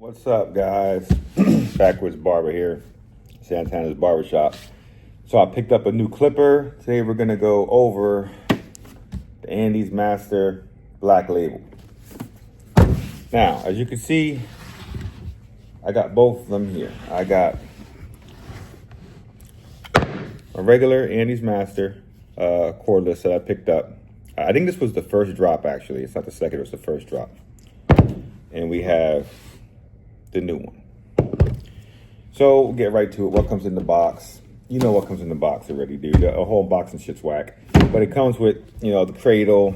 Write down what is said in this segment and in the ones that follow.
What's up, guys? Backwards Barber here, Santana's Barbershop. So I picked up a new clipper. Today we're gonna go over the Andis Matster Black Label. Now, as you can see, I got both of them here. I got a regular Andis Matster cordless that I picked up. I think this was the first drop, actually. It's not the second, it was the first drop. And we have the new one. So we'll get right to it. What comes in the box? You know what comes in the box already, dude. A whole box and shit's whack. But it comes with, you know, the cradle,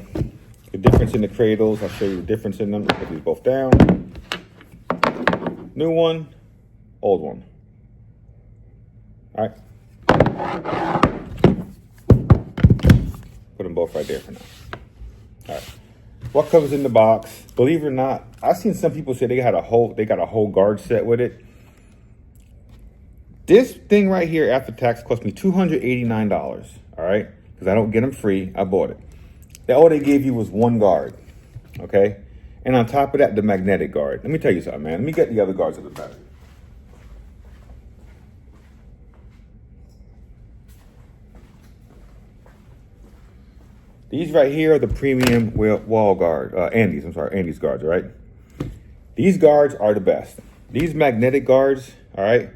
the difference in the cradles. I'll show you the difference in them. Put these both down. New one, old one. All right. Put them both right there for now. All right. What comes in the box? Believe it or not, I've seen some people say they got a whole guard set with it. This thing right here after tax cost me $289. All right, because I don't get them free. I bought it. All they gave you was one guard. Okay, and on top of that, the magnetic guard. Let me tell you something, man. Let me get the other guards at the back. These right here are the premium wall guard, Andis guards, all right? These guards are the best. These magnetic guards, all right,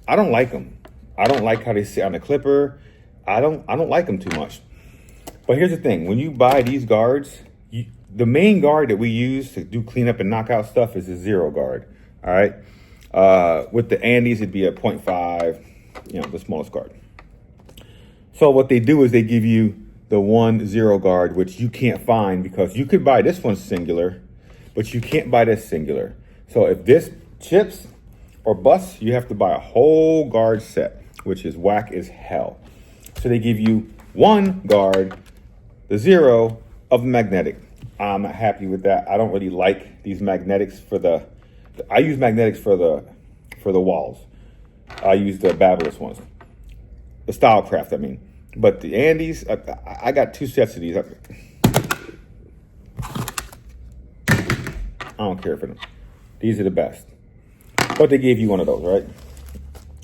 I don't like them. I don't like how they sit on the clipper. I don't like them too much. But here's the thing, when you buy these guards, the main guard that we use to do cleanup and knockout stuff is a 0 guard, all right? With the Andis, it'd be a 0.5, you know, the smallest guard. So what they do is they give you the 1-0 guard, which you can't find because you could buy this one singular, but you can't buy this singular. So if this chips or busts, you have to buy a whole guard set, which is whack as hell. So they give you one guard, the 0 of the magnetic. I'm not happy with that. I don't really like these magnetics I use magnetics for the walls. I use the Barber ones, the Stylecraft, I mean. But the Andis, I got 2 sets of these. I don't care for them. These are the best. But they gave you one of those, right?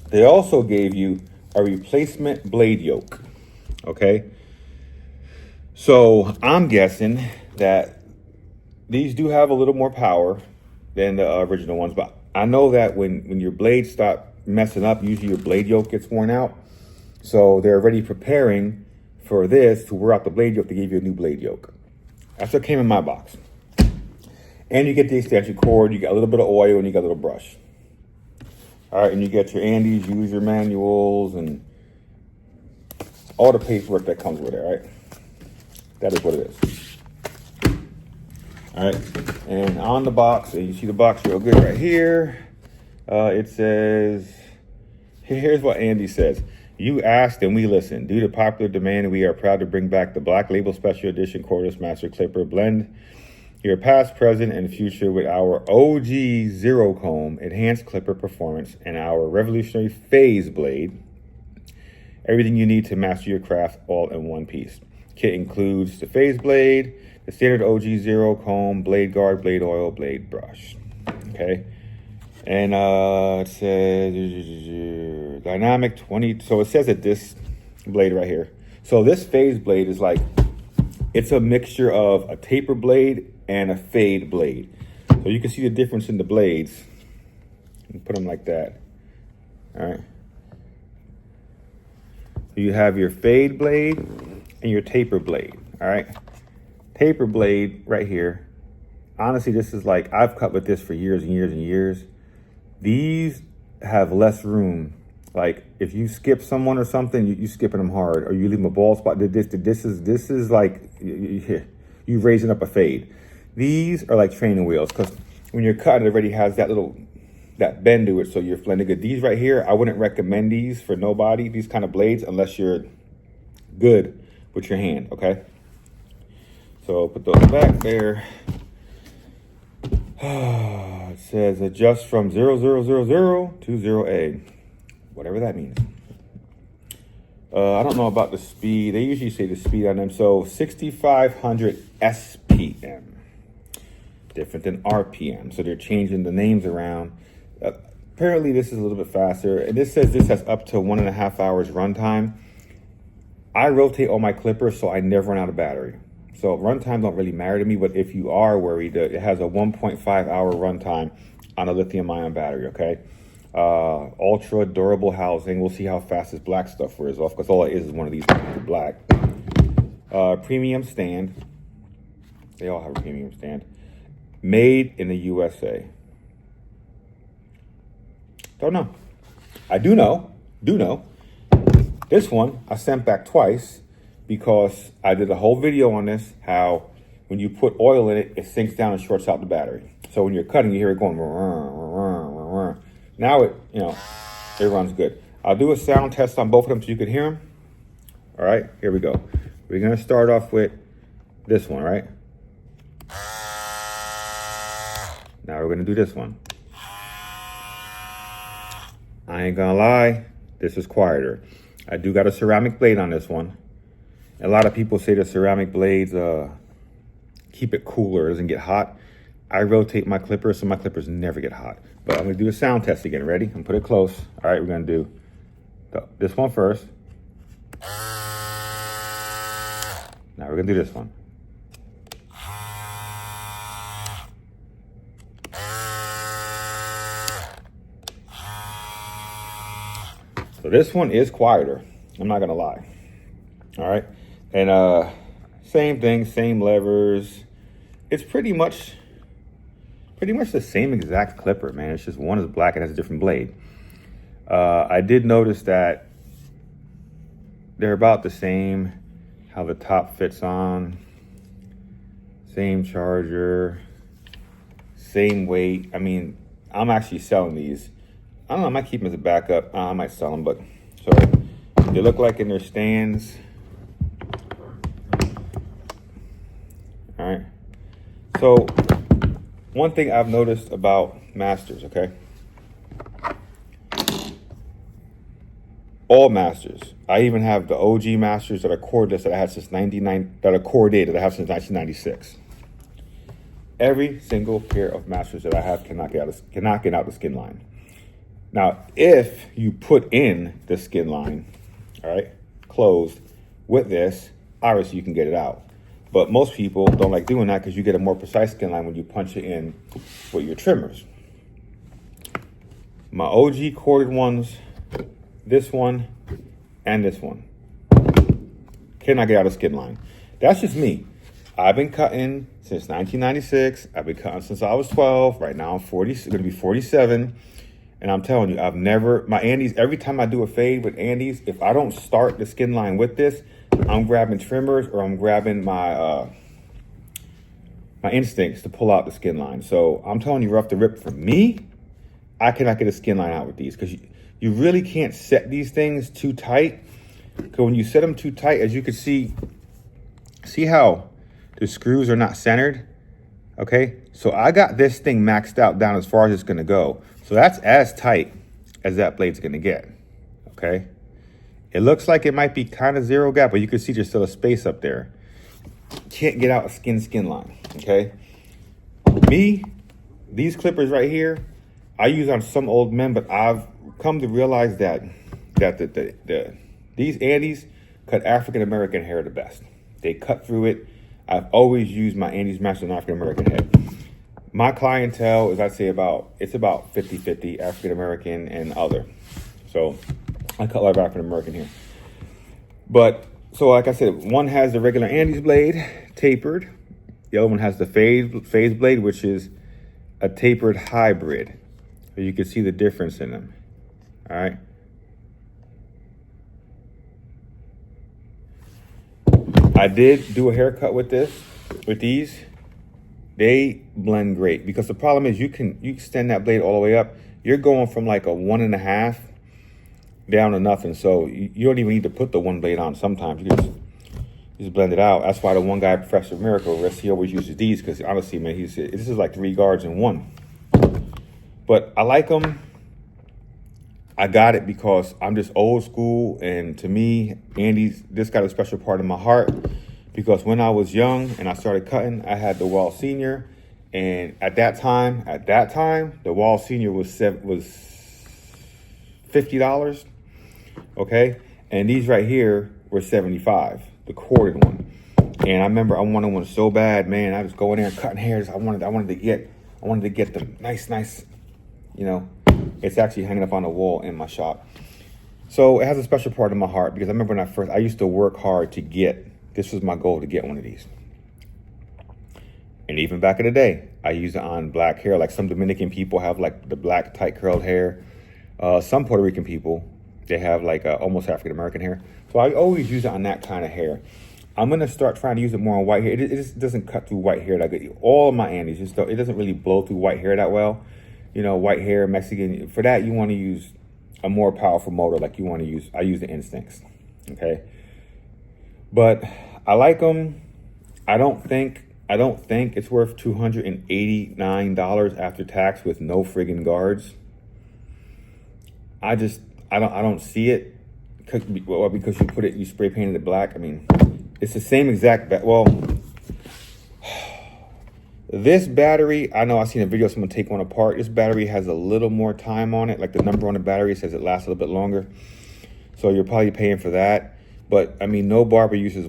They also gave you a replacement blade yoke, okay? So I'm guessing that these do have a little more power than the original ones. But I know that when your blades start messing up, usually your blade yoke gets worn out. So they're already preparing for this to wear out the blade yoke to give you a new blade yoke. That's what came in my box. And you get the extension cord, you got a little bit of oil, and you got a little brush. All right, and you get your Andis, user manuals, and all the paperwork that comes with it, all right? That is what it is. All right, and on the box, and you see the box real good right here. It says, here's what Andy says. You asked and we listened. Due to popular demand, we are proud to bring back the Black Label Special Edition Cordless Master Clipper. Blend your past, present, and future with our OG Zero Comb Enhanced Clipper Performance and our revolutionary Phase Blade. Everything you need to master your craft all in one piece. Kit includes the Phase Blade, the standard OG Zero Comb, blade guard, blade oil, blade brush. Okay. And it says dynamic 20. So it says that this blade right here. So this phase blade is like, it's a mixture of a taper blade and a fade blade. So you can see the difference in the blades. And put them like that. All right. So you have your fade blade and your taper blade. All right. Taper blade right here. Honestly, this is like, I've cut with this for years and years and years. These have less room. Like if you skip someone or something, you skipping them hard, or you leave them a bald spot. This is like you raising up a fade. These are like training wheels because when you're cutting, it already has that bend to it, so you're blending good. These right here, I wouldn't recommend these for nobody. These kind of blades, unless you're good with your hand. Okay. So put those back there. It says adjust from 0000 to 0A, whatever that means. I don't know about the speed. They usually say the speed on them. So 6,500 SPM. different than RPM. So they're changing the names around. Apparently this is a little bit faster. And this says this has up to 1.5 hours runtime. I rotate all my clippers so I never run out of battery. So runtime don't really matter to me, but if you are worried, it has a 1.5 hour runtime on a lithium ion battery, okay? Ultra durable housing. We'll see how fast this black stuff wears off, because all it is one of these black. Premium stand. They all have a premium stand. Made in the USA. Don't know. I do know. This one I sent back twice because I did a whole video on this, how when you put oil in it, it sinks down and shorts out the battery. So when you're cutting, you hear it going. Now it runs good. I'll do a sound test on both of them so you can hear them. All right, here we go. We're gonna start off with this one, right? Now we're gonna do this one. I ain't gonna lie, this is quieter. I do got a ceramic blade on this one. A lot of people say the ceramic blades keep it cooler, it doesn't get hot. I rotate my clippers so my clippers never get hot. But I'm gonna do a sound test again. Ready? I'm gonna put it close. All right, we're gonna do this one first. Now we're gonna do this one. So this one is quieter. I'm not gonna lie. All right, and same thing, same levers. It's pretty much the same exact clipper, man. It's just one is black and has a different blade. I did notice that they're about the same, how the top fits on, same charger, same weight. I mean, I'm actually selling these. I don't know, I might keep them as a backup. I might sell them, but so they look like in their stands. All right. So one thing I've noticed about Masters, okay? All Masters. I even have the OG Masters that are cordless that I had since 99, that are corded that I have since 1996. Every single pair of Masters that I have cannot get out the skin line. Now, if you put in the skin line, all right, closed with this, obviously you can get it out. But most people don't like doing that because you get a more precise skin line when you punch it in with your trimmers. My OG corded ones, this one and this one, cannot get out of skin line. That's just me. I've been cutting since 1996. I've been cutting since I was 12. Right now I'm 40, going to be 47. And I'm telling you, I've never, my Andis, every time I do a fade with Andis, if I don't start the skin line with this, I'm grabbing trimmers or I'm grabbing my my instincts to pull out the skin line. So I'm telling you, rough the rip, for me, I cannot get a skin line out with these because you really can't set these things too tight. Because when you set them too tight, as you can see how the screws are not centered? Okay, so I got this thing maxed out down as far as it's gonna go. So that's as tight as that blade's gonna get, okay? It looks like it might be kind of zero gap, but you can see there's still a space up there. Can't get out a skin line, okay? Me, these clippers right here, I use on some old men, but I've come to realize that these Andis cut African-American hair the best. They cut through it. I've always used my Andis Master on African-American head. My clientele is, I'd say about 50-50 African-American and other. So I cut a lot of African-American here. But, so like I said, one has the regular Andis blade, tapered. The other one has the phase blade, which is a tapered hybrid. So you can see the difference in them, all right? I did do a haircut with these. They blend great because the problem is you extend that blade all the way up. You're going from like a 1.5 down to nothing. So you don't even need to put the one blade on sometimes. You can just blend it out. That's why the one guy, Professor Miracle, he always uses these because honestly, man, he said, this is like 3 guards in one. But I like them. I got it because I'm just old school, and to me, this got a special part in my heart because when I was young and I started cutting, I had the Wall Senior, And at that time, the Wall Senior was $50. Okay, and these right here were 75, the corded one. And I remember I wanted one so bad, man. I was going there and cutting hairs. I wanted to get them nice. You know, it's actually hanging up on the wall in my shop. So it has a special part in my heart because I remember when I used to work hard to get. This was my goal, to get one of these. And even back in the day, I used it on black hair. Like some Dominican people have like the black tight curled hair. Some Puerto Rican people, they have like almost African American hair. So I always use it on that kind of hair. I'm gonna start trying to use it more on white hair. It just doesn't cut through white hair that good. All of my Andis, it doesn't really blow through white hair that well. You know, white hair, Mexican. For that, you want to use a more powerful motor. Like you want to use, I use the Instincts. Okay, but I like them. I don't think it's worth $289 after tax with no friggin' guards. I don't see it because you spray painted it black. I mean, it's the same exact this battery, I know I've seen a video of someone take one apart. This battery has a little more time on it. Like the number on the battery says it lasts a little bit longer. So you're probably paying for that. But I mean, no barber uses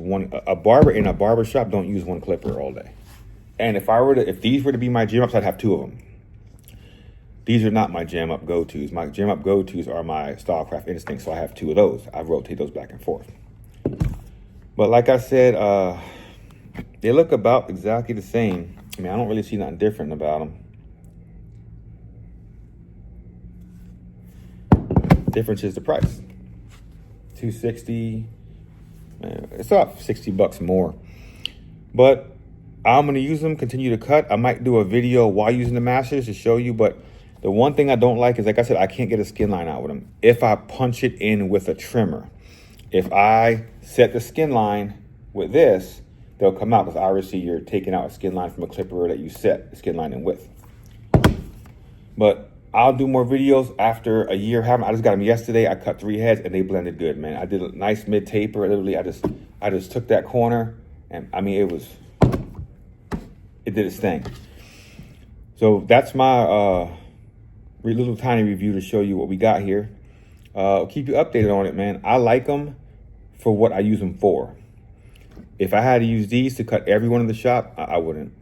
a barber in a barber shop don't use one clipper all day. And if these were to be my jam ups, I'd have two of them. These are not my jam up go-tos. My jam up go-tos are my Stylecraft Instincts. So I have two of those. I rotate those back and forth. But like I said, they look about exactly the same. I mean, I don't really see nothing different about them. Difference is the price. $260. It's about $60 more. But I'm gonna use them, continue to cut. I might do a video while using the Masters to show you, but the one thing I don't like is, like I said, I can't get a skin line out with them. If I punch it in with a trimmer, if I set the skin line with this, they'll come out because obviously you're taking out a skin line from a clipper that you set the skin line in with. But I'll do more videos after a year. I just got them yesterday. I cut 3 heads and they blended good, man. I did a nice mid taper. Literally, I just took that corner and I mean, it did its thing. So that's my little tiny review to show you what we got here. I'll keep you updated on it, man. I like them for what I use them for. If I had to use these to cut everyone in the shop, I wouldn't.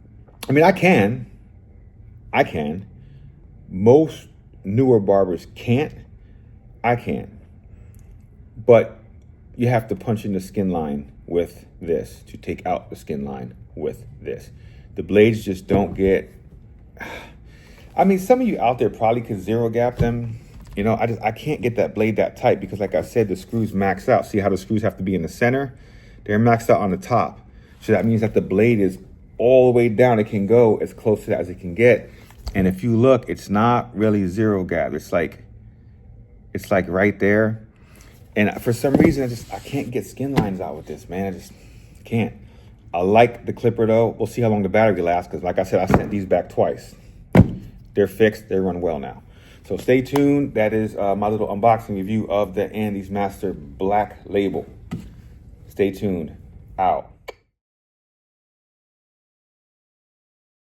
I mean, I can. Most newer barbers can't. I can. But you have to punch in the skin line with this to take out the skin line with this. The blades just don't get... I mean, some of you out there probably could zero gap them. You know, I can't get that blade that tight because, like I said, the screws max out. See how the screws have to be in the center? They're maxed out on the top. So that means that the blade is all the way down. It can go as close to that as it can get. And if you look, it's not really zero gap. It's like right there. And for some reason, I can't get skin lines out with this, man. I just can't. I like the clipper though. We'll see how long the battery lasts because, like I said, I sent these back twice. They're fixed. They run well now. So stay tuned. That is my little unboxing review of the Andis Matster Black Label. Stay tuned. Out.